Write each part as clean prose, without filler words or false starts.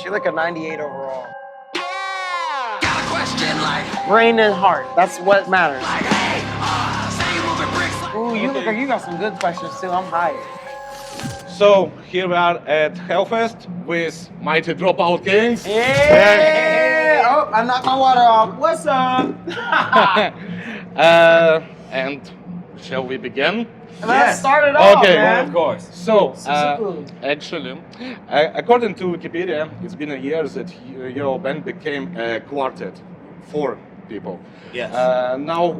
She like a 98 overall. Brain and heart. That's what matters. Ooh, you look like you got some good questions too. I'm hyped. So here we are at Hellfest with mighty Dropout Kings. Yeah! Oh, I knocked my water off. What's up? And shall we begin? Let's start it off, Okay, man. Of course. So, Cool. actually, according to Wikipedia, it's been a year that your band became a quartet, 4 people. Yes. Now,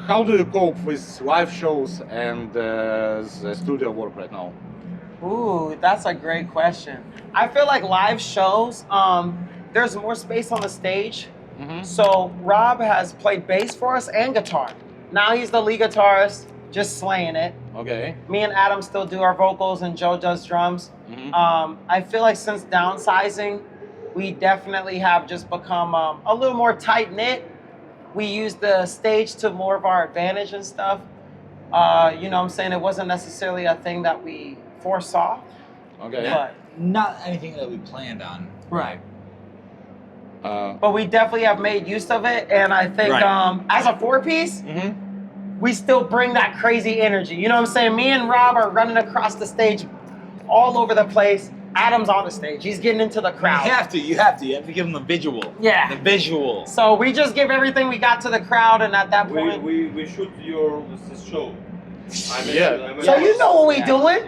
how do you cope with live shows and the studio work right now? Ooh, that's a great question. I feel like live shows, there's more space on the stage. Mm-hmm. So Rob has played bass for us and guitar. Now he's the lead guitarist, just slaying it. Okay. Me and Adam still do our vocals and Joe does drums. Mm-hmm. I feel like since downsizing, we definitely have just become a little more tight-knit. We use the stage to more of our advantage and stuff. You know what I'm saying? It wasn't necessarily a thing that we foresaw. Okay. But, Not anything that we planned on. right. Uh, But we definitely have made use of it. And I think Right. as a 4-piece, mm-hmm. we still bring that crazy energy. You know what I'm saying? Me and Rob are running across the stage all over the place. Adam's on the stage. He's getting into the crowd. You have to give them the visual. Yeah. The visual. So we just give everything we got to the crowd, and at that point... We shoot your show. Yeah. So you know what we doing?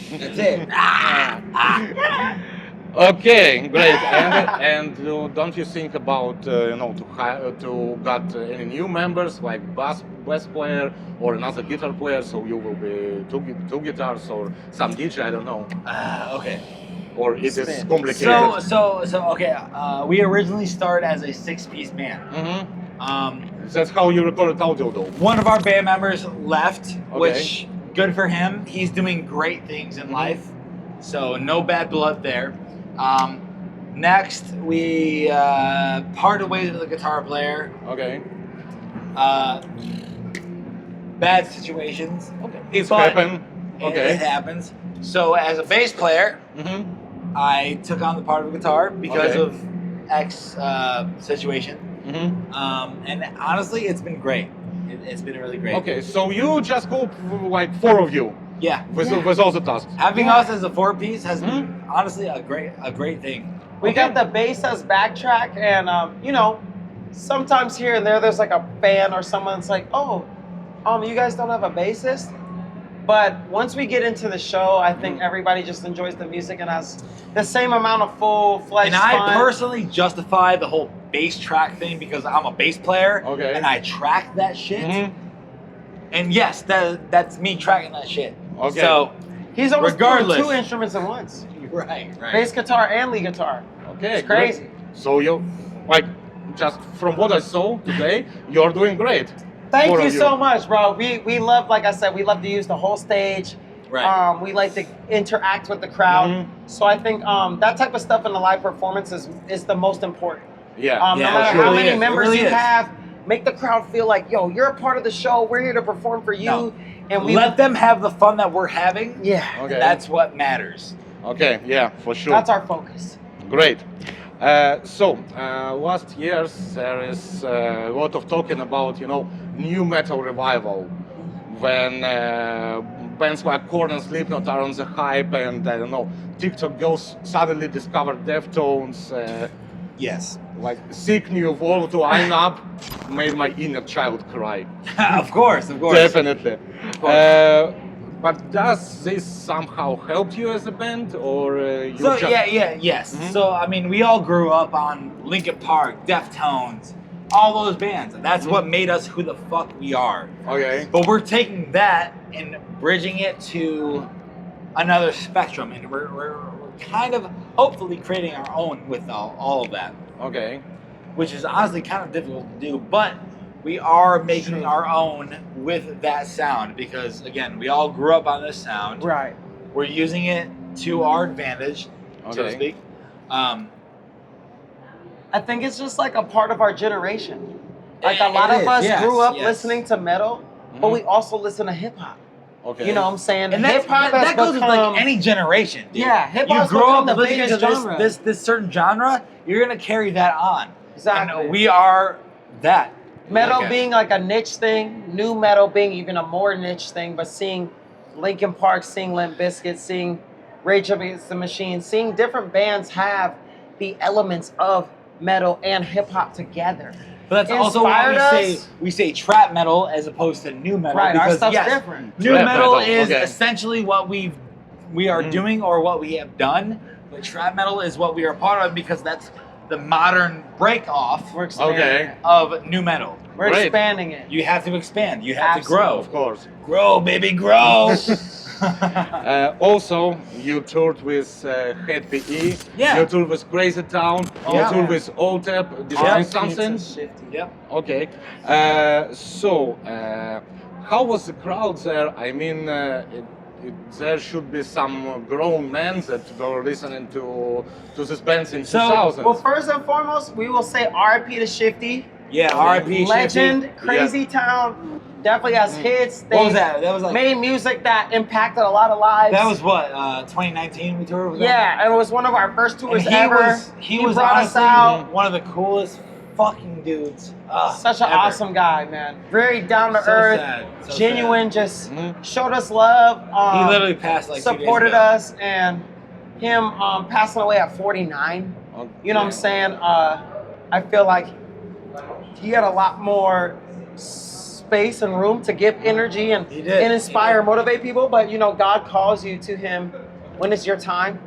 That's it. Okay, great. And don't you think about to get any new members like bass player or another guitar player? So you will be two guitars or some DJ. I don't know. Okay. Or it is complicated. So okay. We originally started as a 6-piece band. Mm-hmm. That's how you recorded audio, though. One of our band members left, Okay. which good for him. He's doing great things in life, so no bad blood there. Next, we parted ways with the guitar player. Okay. Bad situations. Okay. It's But happen. Okay. It happens. So as a bass player, Mm-hmm. I took on the part of guitar because Okay. of X situation. Mm-hmm. And honestly, it's been great. It's been really great. Okay. So you just go like 4 of you Yeah. with all the tasks. Having us as a 4-piece has Mm-hmm. been honestly a great thing. We got the bass as backtrack, and you know, sometimes here and there's like a fan or someone's like, "Oh, you guys don't have a bassist." But once we get into the show, I think everybody just enjoys the music and has the same amount of full-fledged And I fun. personally justify the whole bass track thing because I'm a bass player Okay. and I track that shit. Mm-hmm. And yes, that's me tracking that shit. Okay. So He's almost regardless. doing 2 instruments at once: right. bass guitar and lead guitar. Okay. It's crazy. Great. So you like just from what I saw today, you're doing great. Thank 4 you of you. so much, bro. We love, like I said, we love to use the whole stage. Right. We like to interact with the crowd. Mhm. So I think that type of stuff in the live performance is the most important. Yeah. No Yeah, matter it how really many is. It members really you is. have, make the crowd feel like, yo, you're a part of the show. We're here to perform for you. No. And we Let them have the fun that we're having. Yeah. Okay. That's what matters. Okay. Yeah. For sure. That's our focus. Great. Last years there is a lot of talking about new metal revival when bands like Korn and Slipknot are on the hype, and I don't know, TikTok girls suddenly discovered Deftones. Yes. Like sick new wall to line up made my inner child cry. Of course. Definitely. course. But does this somehow help you as a band, or you So just... yes. So I mean, we all grew up on Linkin Park, Deftones, all those bands, and that's what made us who the fuck we are. Okay. But we're taking that and bridging it to another spectrum, and we're kind of hopefully creating our own with all of that, Okay. which is honestly kind of difficult to do, but we are making our own with that sound because, again, we all grew up on this sound. Right. We're using it to our advantage, so to Okay. speak. I think it's just like a part of our generation. Like a It lot of is, us yes, grew up yes. listening to metal, but we also listen to hip hop. Okay. You know what I'm saying? And that's, hip hop that has goes with become like any generation, dude. Yeah, hip You hop's grow become up the listening to biggest genre. this certain genre, you're gonna carry that on. Exactly. And we are that. metal Like being like a niche thing, new metal being even a more niche thing, but seeing Linkin Park, seeing Limp Bizkit, seeing Rage Against the Machine, seeing different bands have the elements of metal and hip hop together. But that's also why Inspired we say trap metal as opposed to new metal. Right, our because stuff's yes, different. New Trap metal metal, is okay. essentially what we are doing or what we have done, but trap metal is what we are part of because that's the modern break off We're expanding Okay. it. of new metal. We're Great. expanding it. You have to expand. You have Absolutely. to Of course. grow, baby, grow. Also, you toured with Head PE. Yeah. You toured with Crazy Town. Oh, You yeah. toured with Otep. Did I Yeah. miss something? Yep. Okay. How was the crowd there? I mean, there should be some grown men that were listening to this band in So, 2000. Well, first and foremost, we will say RIP to Shifty. Yeah, R.I.P. Legend, Shifty. Crazy Town, definitely has hits. They What was that? That was like made music that impacted a lot of lives. that was what 2019 we toured with them? Yeah, it was one of our first And tours he ever. he was brought us honestly out. one of the coolest fucking dudes. Such an ever. awesome guy, man. Very down to So earth, sad. So genuine. sad. Just Mhm. showed us love. He literally passed like 2 days supported ago. us, and him passing away at 49. You know what I'm saying? I feel like he had a lot more space and room to give energy and, He did. and inspire, He did. motivate people. But you know, God calls you to Him when it's your time,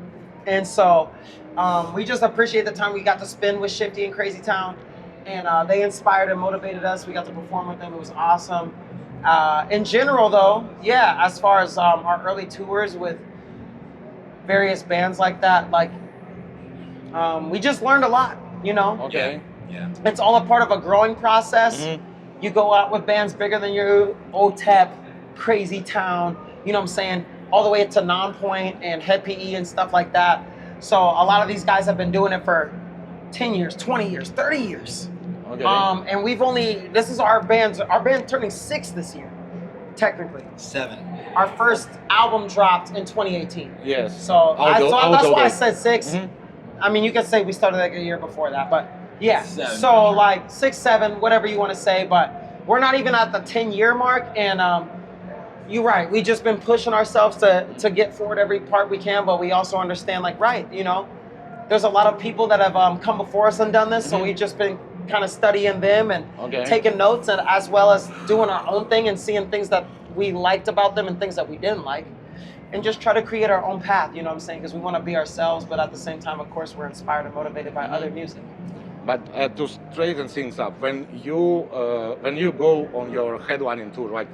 and so we just appreciate the time we got to spend with Shifty and Crazy Town, and they inspired and motivated us. We got to perform with them. It was awesome. In general, though, yeah, as far as our early tours with various bands like that, like we just learned a lot. You know, Okay. Yeah. it's all a part of a growing process. Mhm. You go out with bands bigger than you, OTEP, Crazy Town, you know what I'm saying, all the way to Nonpoint and Head PE and stuff like that. So a lot of these guys have been doing it for 10 years, 20 years, 30 years. Okay. And we've only, this is our band turning 6 this year, technically. 7. Our first album dropped in 2018. Yes. So, that's why I Outdoor. said 6. Mhm. I mean, you could say we started like a year before that, but yeah. 7, So for sure. like 6, 7, whatever you want to say, but we're not even at the 10-year mark. And you're right, we just been pushing ourselves to get forward every part we can, but we also understand like, right, you know, there's a lot of people that have come before us and done this, so we've just been kind of studying them and Okay. taking notes, and as well as doing our own thing and seeing things that we liked about them and things that we didn't like. And just try to create our own path, you know what I'm saying? Because we want to be ourselves, but at the same time, of course, we're inspired and motivated by other music. But to straighten things up, when you go on your headlining tour, like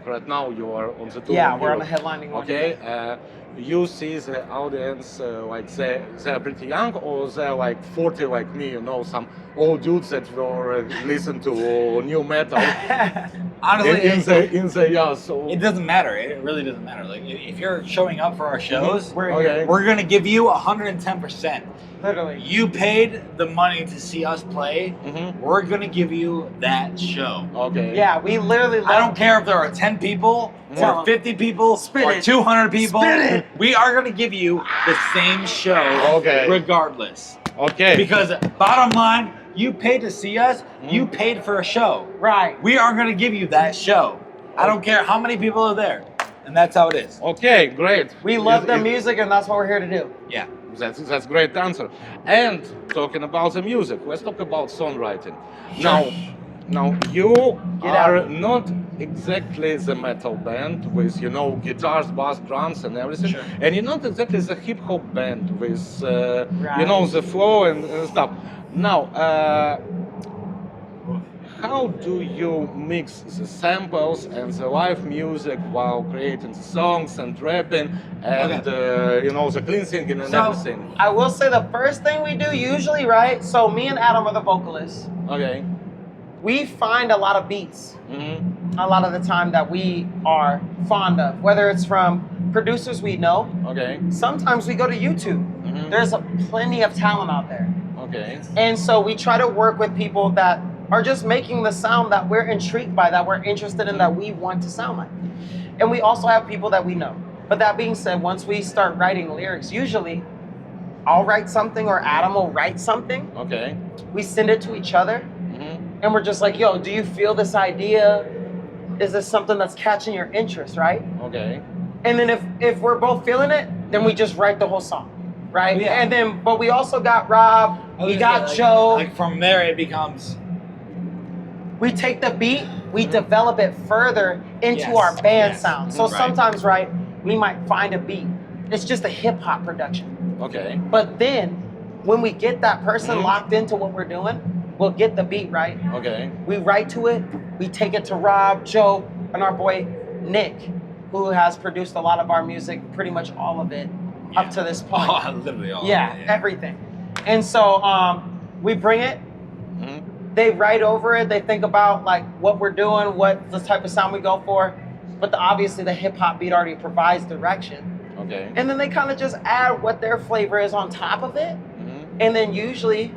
right now you are on the tour. Yeah, in we're on a Europe, headlining one. Okay, you see the audience like they're pretty young, or they're like 40 like me, you know, some old dudes that were listen to new metal. Honestly, in the yeah, so it doesn't matter. It really doesn't matter. Like if you're showing up for our shows, We're okay. we're gonna give you 110%. literally. You paid the money to see us play. Mhm. We're gonna give you that show. Okay. Yeah, we literally. I don't care if there are 10 people, Tell or 'em. 50 people, Spit or it. 200 people. Spit it. We are gonna give you the same show, Okay. regardless. Okay. Because bottom line, you paid to see us. You paid for a show. Right. We are gonna give you that show. I don't care how many people are there, and that's how it is. Okay, great. We love the It- music, and that's what we're here to do. Yeah. That's great answer. And talking about the music, let's talk about songwriting. Now you Get are out. not exactly the metal band with guitars, bass, drums, and everything, Sure. and you're not exactly the hip hop band with Right. the flow and stuff. Now, how do you mix the samples and the live music while creating the songs and rapping and the clean singing and So everything? I will say the first thing we do usually, right? So me and Adam are the vocalists. Okay. We find a lot of beats Mm-hmm. a lot of the time that we are fond of, whether it's from producers we know. Okay. Sometimes we go to YouTube. Mhm. There's plenty of talent out there. Okay. And so we try to work with people that are just making the sound that we're intrigued by, that we're interested in, that we want to sound like. And we also have people that we know. But that being said, once we start writing lyrics, usually I'll write something or Adam will write something. Okay. We send it to each other Mm-hmm. and we're just like, yo, do you feel this idea? Is this something that's catching your interest, right? Okay. And then if we're both feeling it, then we just write the whole song, right? Yeah. And then, but we also got Rob, we got Joe. Like from there, it becomes. We take the beat, we develop it further into Yes, our band yes. sound. So Right. sometimes, right, we might find a beat. It's just a hip hop production. Okay. But then when we get that person Mhm. locked into what we're doing, we'll get the beat right. Okay. We write to it, we take it to Rob, Joe, and our boy Nick, who has produced a lot of our music, pretty much all of it up to this point. Oh, literally all. Yeah, of it, everything. And so we bring it, Mm-hmm. they write over it, they think about like what we're doing, what the type of sound we go for, but obviously the hip hop beat already provides direction. Okay. And then they kind of just add what their flavor is on top of it. Mm-hmm. And then usually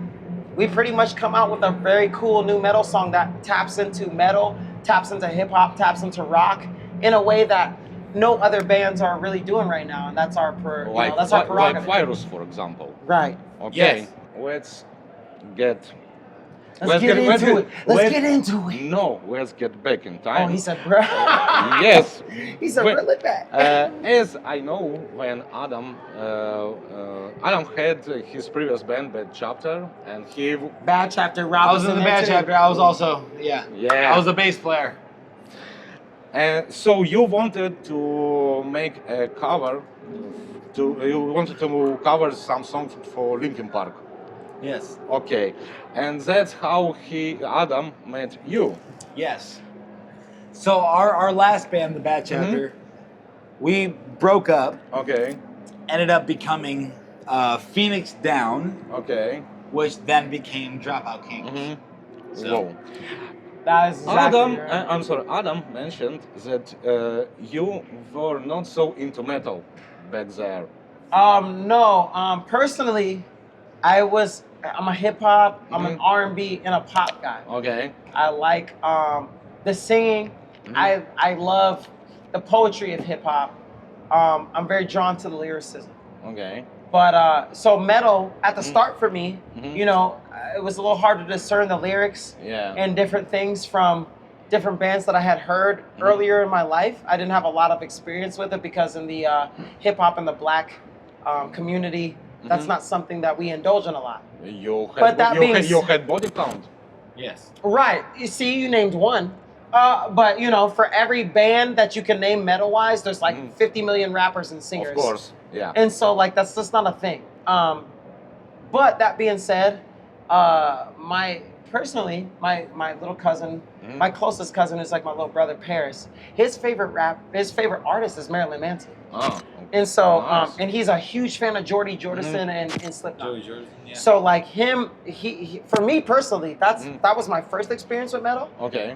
we pretty much come out with a very cool new metal song that taps into metal, taps into hip hop, taps into rock in a way that no other bands are really doing right now. And that's our that's our Like prerogative. Virus, for example. Right. Okay. Yes. Let's get. Let's get into it. Let's get into it. No, let's get back in Oh, time. he said, bro. Yes. He said, When- reel it back. As I know, when Adam had his previous band, Bad Chapter, and he Bad chapter, Rob. I was in the band chapter. I was also, yeah. Yeah. I was a bass player. so you wanted to make a cover. You wanted to cover some songs for Linkin Park. Yes. Okay, and that's how Adam met you. Yes. So our last band, the Bad Chapter, we broke up, Okay. ended up becoming Phoenix Down, Okay. which then became Dropout Kings. Mm-hmm. So- Whoa. That is exactly Adam, right. I'm sorry. Adam mentioned that you were not so into metal back there. No. Personally, I'm a hip hop, I'm an Mhm. R&B, and a pop guy. Okay. I like the singing. Mhm. I love the poetry of hip hop. I'm very drawn to the lyricism. Okay. But so metal at the start for me, Mhm. you know, it was a little hard to discern the lyrics Yeah. and different things from different bands that I had heard earlier in my life. I didn't have a lot of experience with it because in the hip hop and the black community, that's not something that we indulge in a lot. You had, But that being you had body count. Yes. Right. You see, you named one. But you know, for every band that you can name metal-wise, there's like 50 million rappers and singers. Of course. Yeah. And so like that's just not a thing. But that being said, my little cousin, my closest cousin is like my little brother Paris. His favorite artist is Marilyn Manson. Oh. And so Nice. and he's a huge fan of Jordy Jordison and Slipknot. Joey Jordan, yeah. So like him, he for me personally, that was my first experience with metal. Okay.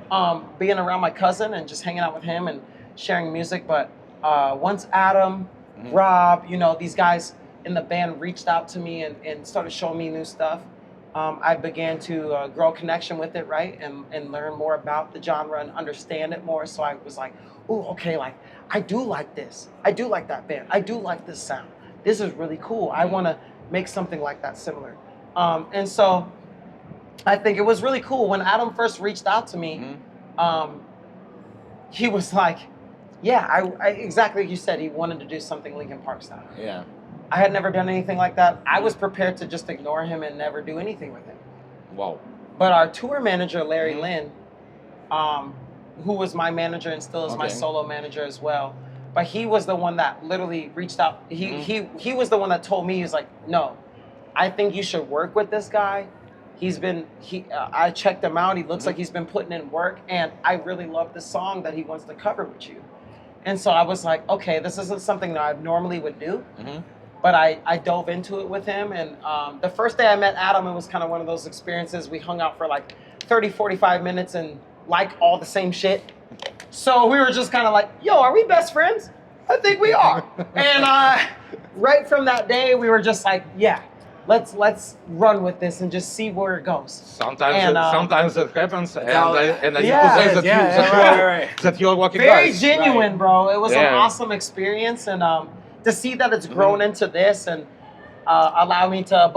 Being around my cousin and just hanging out with him and sharing music. But once Adam, Rob, you know, these guys in the band reached out to me and started showing me new stuff, I began to grow a connection with it, right? And learn more about the genre and understand it more. So I was like, oh, okay, like I do like this. I do like that band. I do like this sound. This is really cool. I want to make something like that similar. And so I think it was really cool when Adam first reached out to me. He was like, yeah, I exactly like you said, he wanted to do something Linkin Park style. Yeah. I had never done anything like that. I was prepared to just ignore him and never do anything with him. Wow. But our tour manager, Larry Lynn, who was my manager and still is my Okay. solo manager as well, but he was the one that literally reached out. He was the one that told me, he was like, no, I think you should work with this guy. I checked him out. He looks like he's been putting in work, and I really love this song that he wants to cover with you. And so I was like, okay, this isn't something that I normally would do. But I dove into it with him, and the first day I met Adam, it was kind of one of those experiences. We hung out for like 30, 45 minutes and like all the same shit. So we were just kind of like, yo, are we best friends? I think we are. And right from that day, we were just like, yeah, let's run with this and just see where it goes. Sometimes it happens, and how- I need Yeah. to say that, right. that you're lucky Very guys. genuine, bro. It was an Yeah. awesome experience, and to see that it's grown into this and allow me to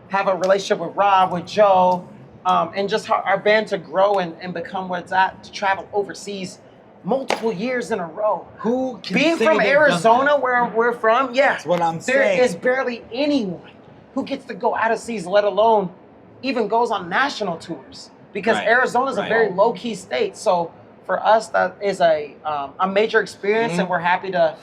have a relationship with Rob, with Joe, and just our band to grow and become what it's at, to travel overseas multiple years in a row. Who can Being say from they've done Arizona, that? where we're from, yeah, That's what I'm there saying. is barely anyone who gets to go out of seas, let alone even goes on national tours. Because Right, Arizona is a right. very low-key state. So for us, that is a major experience, and we're happy to,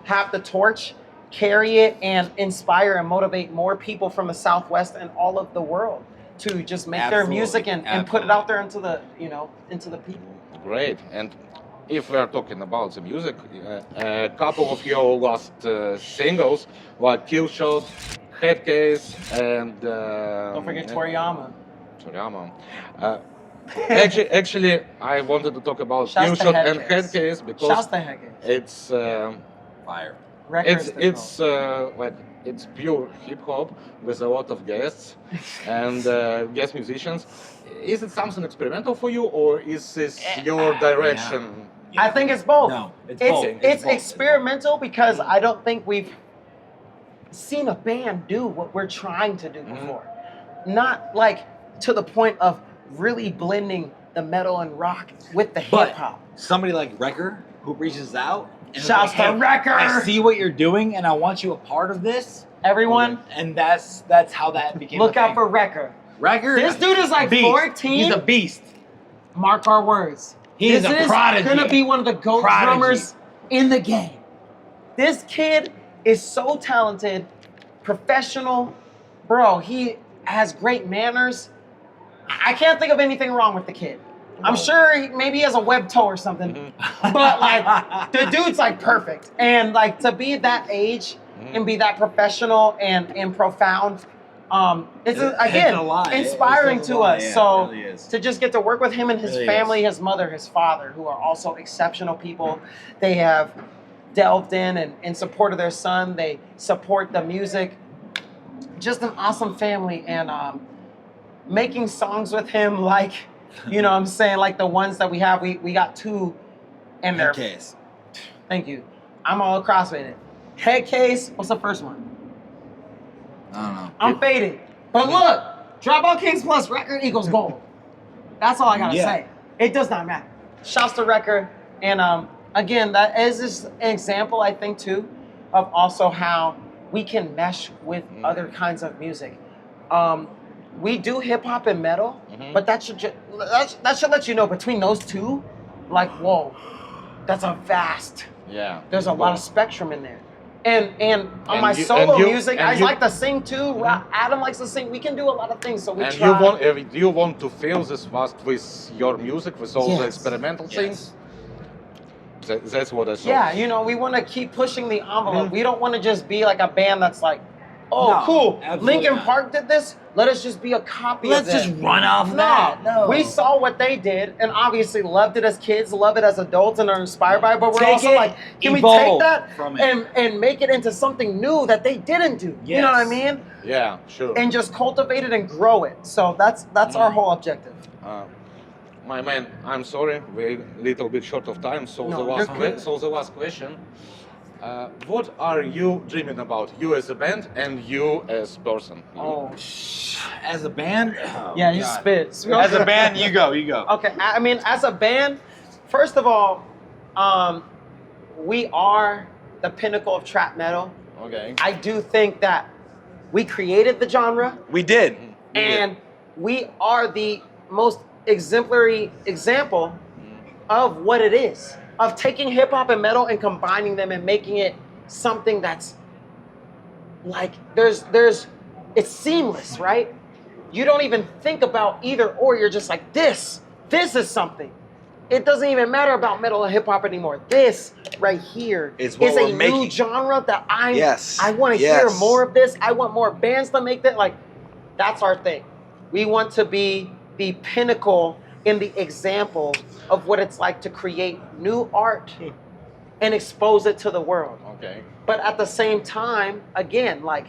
have the torch, carry it, and inspire and motivate more people from the Southwest and all of the world to just make their Absolutely, music and put it out there into the people. Great. And if we are talking about the music, a couple of your last singles, like Kill Shot, Headcase, and Don't forget Toriyama. Toriyama. Actually, I wanted to talk about Shouts Kill to Shot and Headcase. Headcase because Shouts to Headcase. it's Fire. Records it's like it's pure hip hop with a lot of guests and guest musicians. Is it something experimental for you, or is this your direction? I think it's both. No, it's it's both. it's both. experimental because I don't think we've seen a band do what we're trying to do before. Not like to the point of really blending the metal and rock with the But hip hop. somebody like Wrecker who reaches out and is Shouts like, to "Hey, Wrecker!" I see what you're doing and I want you a part of this. Everyone, And that's how that became. look a out thing. for Wrecker. Wrecker. This dude is like beast. 14. He's a beast. Mark our words. He is a prodigy. Gonna be one of the GOAT Prodigy. drummers in the game. This kid is so talented, professional, bro. He has great manners. I can't think of anything wrong with the kid. I'm sure maybe he has a web toe or something, but like the dude's like perfect. And like to be that age and be that professional and profound, it's again a lot. inspiring It's to a lot. us. Yeah, So it really is. to just get to work with him and his Really family, is. his mother, his father, who are also exceptional people. They have delved in support of their son. They support the music. Just an awesome family, and making songs with him, like, you know what I'm saying, like the ones that we have. We got two, and they're, Case. thank you. I'm all across with it. Headcase, what's the first one? I don't know. I'm faded. But look, Dropout Kings plus record equals gold. That's all I gotta Yeah. say. It does not matter. Shouts to record. And again, that is just an example, I think, too, of also how we can mesh with other kinds of music. We do hip hop and metal, but that should that should let you know between those two, like, whoa, that's a vast. Yeah. There's a lot of spectrum in there. And on And my you- solo and you- music, and I you- like to sing too. Adam likes to sing. We can do a lot of things, so we And try. do you want to fill this vast with your music, with all the Yes. experimental Yes. things? That's what I saw. Yeah, you know, we want to keep pushing the envelope. We don't want to just be like a band that's like, oh, No, cool, absolutely Linkin not. Park did this. Let us just be a copy Let's of it. just run off that. No. We saw what they did and obviously loved it as kids, love it as adults, and are inspired by it. But we're Take also it, like, can we take evolve that from it. and make it into something new that they didn't do? You know what I Yes. mean? Yeah, sure. And just cultivate it and grow it. So that's our whole objective. My man, I'm sorry, we're a little bit short of time. So No, the last you're good. so the last question: what are you dreaming about? You as a band and you as person. Oh, As a band? Oh, yeah, you God. spit. As a band, you go, you go. Okay, I mean, as a band, first of all, we are the pinnacle of trap metal. Okay. I do think that we created the genre, We did. and we are the most exemplary example of what it is, of taking hip hop and metal and combining them and making it something that's like it's seamless, right? You don't even think about either or. You're just like, this is something. It doesn't even matter about metal and hip hop anymore. This right here It's is what a we're new making. genre that I want to Yes. hear more of this. I want more bands to make that. Like, that's our thing. We want to be the pinnacle in the example of what it's like to create new art and expose it to the world. Okay. But at the same time, again, like,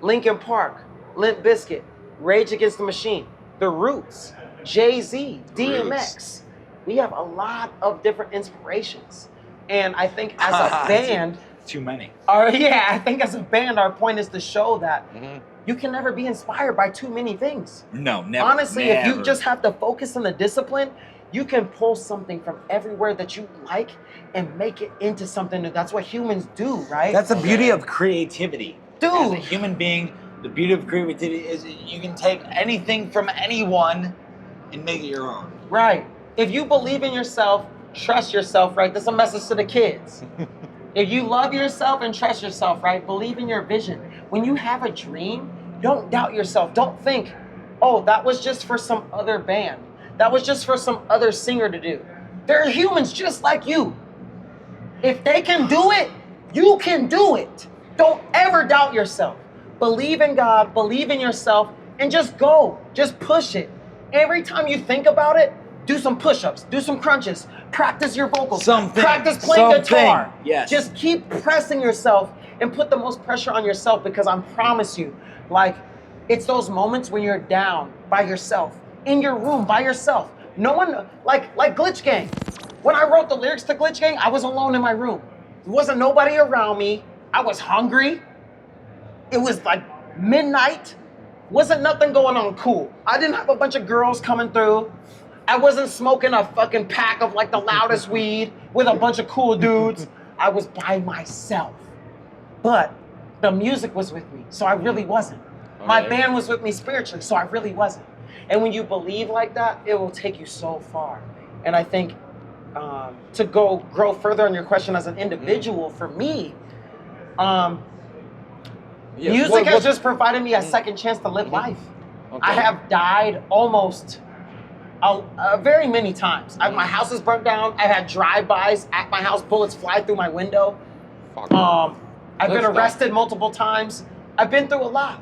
Linkin Park, Limp Bizkit, Rage Against the Machine, The Roots, Jay-Z, DMX. We have a lot of different inspirations. And I think as a band, Too many. I think as a band, our point is to show that you can never be inspired by too many things. No, never. Honestly, if never. you just have to focus on the discipline, you can pull something from everywhere that you like and make it into something new. That's what humans do, right? That's the beauty of creativity. Dude. As a human being, the beauty of creativity is you can take anything from anyone and make it your own. Right. If you believe in yourself, trust yourself, right? That's a message to the kids. If you love yourself and trust yourself, right? Believe in your vision. When you have a dream, don't doubt yourself. Don't think, oh, that was just for some other band. That was just for some other singer to do. They're humans just like you. If they can do it, you can do it. Don't ever doubt yourself. Believe in God, believe in yourself, and just go. Just push it. Every time you think about it, do some push-ups, do some crunches, practice your vocals, practice playing guitar. Yes. Just keep pressing yourself and put the most pressure on yourself, because I promise you, like, it's those moments when you're down by yourself, in your room by yourself. No one, like Glitch Gang. When I wrote the lyrics to Glitch Gang, I was alone in my room. There wasn't nobody around me. I was hungry. It was like midnight. Wasn't nothing going on cool. I didn't have a bunch of girls coming through. I wasn't smoking a fucking pack of like the loudest weed with a bunch of cool dudes. I was by myself. But the music was with me, so I really wasn't. My band was with me spiritually, so I really wasn't. And when you believe like that, it will take you so far. And I think to grow further on your question as an individual, for me, music has just provided me a second chance to live life. I have died almost very many times. My house is burnt down. I've had drive-bys at my house. Bullets fly through my window. I've been arrested multiple times. I've been through a lot.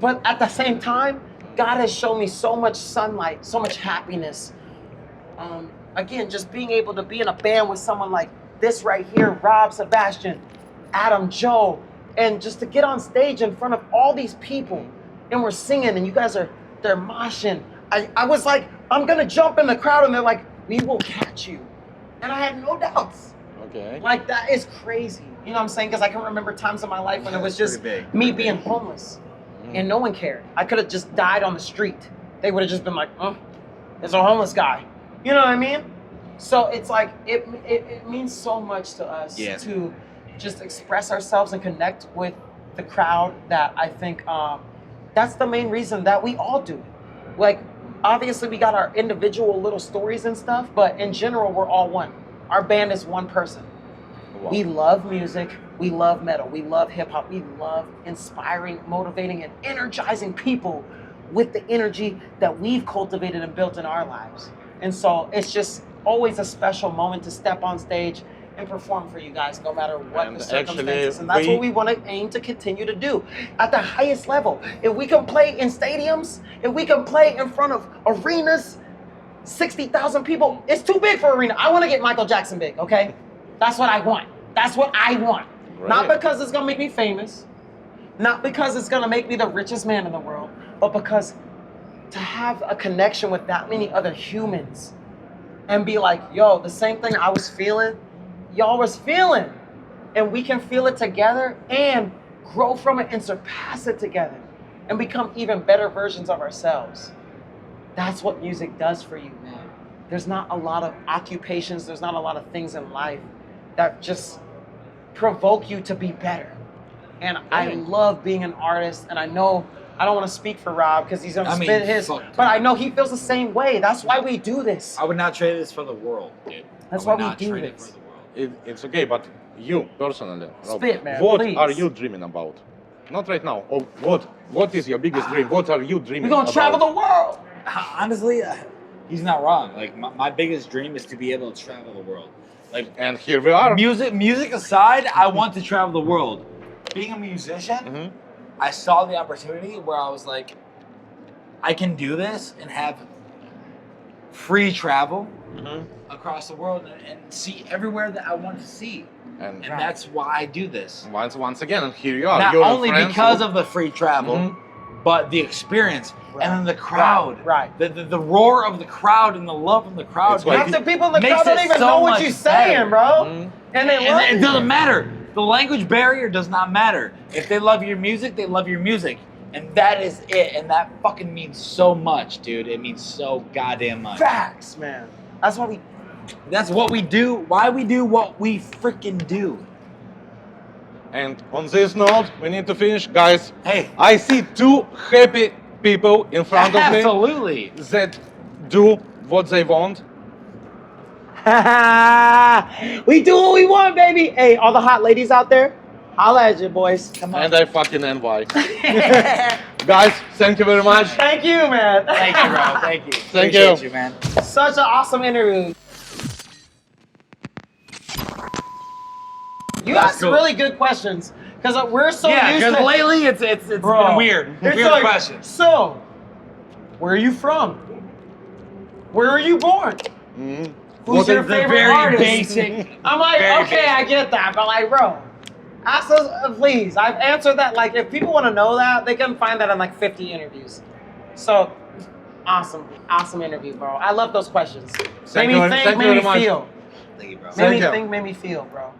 But at the same time, God has shown me so much sunlight, so much happiness. Again, just being able to be in a band with someone like this right here, Rob Sebastian, Adam, Joe, and just to get on stage in front of all these people, and we're singing, and you guys they're moshing. I was like, I'm gonna jump in the crowd, and they're like, we will catch you. And I had no doubts. Okay. Like, that is crazy. You know what I'm saying? Because I can remember times in my life when it was just me being homeless, and no one cared. I could have just died on the street. They would have just been like, oh, there's a homeless guy. You know what I mean? So it's like, it means so much to us to just express ourselves and connect with the crowd, that I think that's the main reason that we all do it. Like, obviously we got our individual little stories and stuff, but in general, we're all one. Our band is one person. Wow. We love music, we love metal, we love hip hop, we love inspiring, motivating, and energizing people with the energy that we've cultivated and built in our lives. And so it's just always a special moment to step on stage and perform for you guys, no matter what the circumstances. And that's what we want to aim to continue to do at the highest level. If we can play in stadiums, if we can play in front of arenas, 60,000 people, it's too big for an arena. I want to get Michael Jackson big, okay? That's what I want. That's what I want. Right. Not because it's going to make me famous, not because it's going to make me the richest man in the world, but because to have a connection with that many other humans and be like, yo, the same thing I was feeling, y'all was feeling, and we can feel it together and grow from it and surpass it together and become even better versions of ourselves. That's what music does for you, man. There's not a lot of occupations, there's not a lot of things in life that just provoke you to be better. And I love being an artist, and I know I don't want to speak for Rob because he's gonna spit his, but I know he feels the same way. That's why we do this. I would not trade this for the world. That's why we do this. It's okay, but you personally, Rob, spit, man, what please. are you dreaming about? Not right now. Or what is your biggest dream? What are you dreaming about? We're gonna travel the world. Honestly, he's not wrong. Like my biggest dream is to be able to travel the world. Like, and here we are. Music aside, I want to travel the world. Being a musician, I saw the opportunity where I was like, I can do this and have free travel Mhm. across the world and see everywhere that I want to see. And And that's why I do this. once again, and here you are. Not You're only friends because with- of the free travel, Mhm. but the experience Right. and then the crowd. Right. The roar of the crowd and the love of the crowd. It's like- Half the people in the Makes crowd don't it even so know what much you're saying, better. bro. Mhm. And they love And it it. doesn't matter. The language barrier does not matter. If they love your music, they love your music. And that is it. And that fucking means so much, dude. It means so goddamn much. Facts, man. That's what we. That's what we do. Why we do what we freaking do. And on this note, we need to finish, guys. Hey. I see two happy people in front of me Absolutely. that do what they want. We do what we want, baby. Hey, all the hot ladies out there, holla at you, boys. Come on. And I fucking envy. Guys, thank you very much. Thank you, man. Thank you, bro. Thank you. Thank Appreciate you. you, man. Such an awesome interview. You asked cool. really good questions because we're so Yeah, used because to. lately it's Bro, been weird. it's Weird like, questions. So, where are you from? Where are you born? Mhm. Who's your the favorite very artist? basic. I'm like, very okay, I get that, but like, bro, ask us, please. I've answered that. Like, if people want to know that, they can find that in like 50 interviews. So, awesome interview, bro. I love those questions. Thank Made you me very- think, thank you made me very much. feel. Thank you, bro. Made Thank me you. think, made me feel, bro.